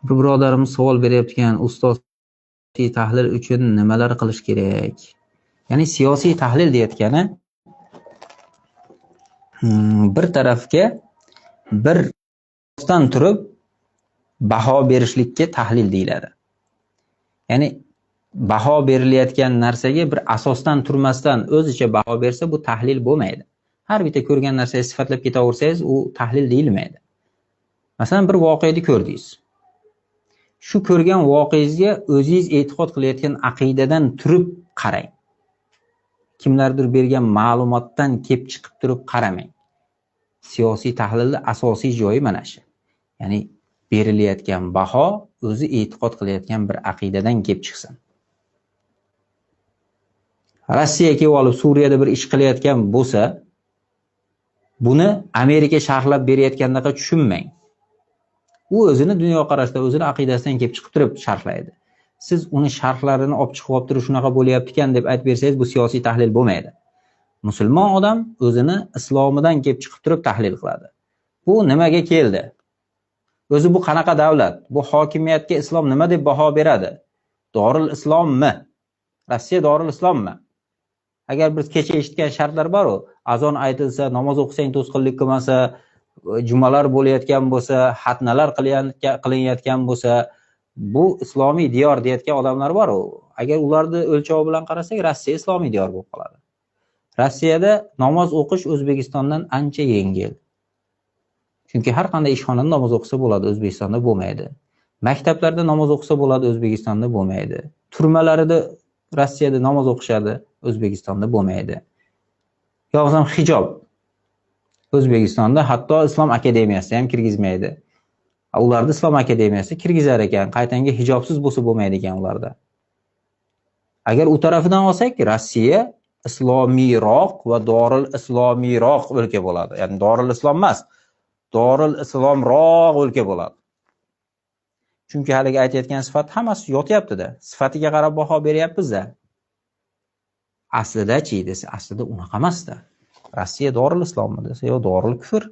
Bir birodarimiz savol beryapti-kan, ustoz siyosiy tahlil uchun nimalar qilish kerak? Ya'ni siyosiy tahlil deyotgani bir tarafga bir asosdan turib baho berishlikka tahlil deyiladi. Ya'ni baho berilayotgan narsaga bir asosdan turmasdan o'zicha baho bersa bu tahlil bo'lmaydi. Har bitta ko'rgan narsangizni sifatlab ketaversangiz u tahlil deyilmaydi. Masalan, bir voqeani ko'rdingiz. Shu ko'rgan voqeangizga o'zingiz e'tiqod qilayotgan aqidadan turib qarang. Kimlardir bergan ma'lumotdan kelib chiqib turib qaramang. Siyosiy tahlilning asosiy joyi mana shu. Ya'ni berilayotgan baho o'zi e'tiqod qilayotgan bir aqidadan kelib chiqsin. Rossiya kelib olib Suriyada bir ish qilayotgan bo'lsa, buni Amerika sharhlab berayotgandaqa tushunmang. U o'zini dunyoqarashida, o'zini aqidasidan kelib chiqib turib sharhlaydi. Siz uni sharhlarini olib chiqib olib turib shunaqa bo'lyapti-kan deb aytib bersangiz, bu siyosiy tahlil bo'lmaydi. Musulmon odam o'zini islomidan kelib chiqib turib tahlil qiladi. Bu nimaga keldi? O'zi bu qanaqa davlat? Bu hokimiyatga islom nima deb baho beradi? Dorul islommi? Rossiya dorul islommi? Agar biz kecha eshitgan shartlar bor-ku, azon aytilsa, namoz o'qisang to'sqinlik qilmasa, jumalar bo'layotgan bo'lsa, xatnalar qilinayotgan bo'lsa, bu islomiy diyor deyotgan odamlar bor-ku. Agar ularni o'lchovi bilan qarasak, Rossiya islomiy diyor bo'lib qoladi. Rossiyada namoz o'qish O'zbekistondan ancha yengil. Chunki har qanday ishxonada namoz o'qisa bo'ladi, O'zbekistonda bo'lmaydi. Maktablarda namoz o'qisa bo'ladi, O'zbekistonda bo'lmaydi. Turmalarida Rossiyada namoz o'qishadi, O'zbekistonda bo'lmaydi. Yo'qsa hijob. O'zbekistonda hatto islom akademiyasi ham kirgizmaydi. Ularda islom akademiyasi kirgizar ekan, qaytanga hijobsiz bo'lsa bo'lmaydi ekan ularda. Agar u tarafidan olsak, Rossiya islomiyroq va dorul islomiyroq o'lka bo'ladi. Ya'ni dorul islom emas, dorul islomroq o'lka bo'ladi. Chunki haliga aytayotgan sifat hammasi yotyapti-da. Sifatiga qarab baho beryapmiz-da. Aslida-chi desa, aslida unaqa emas-da. Rossiya dorul islommi desa, yo dorul kufr.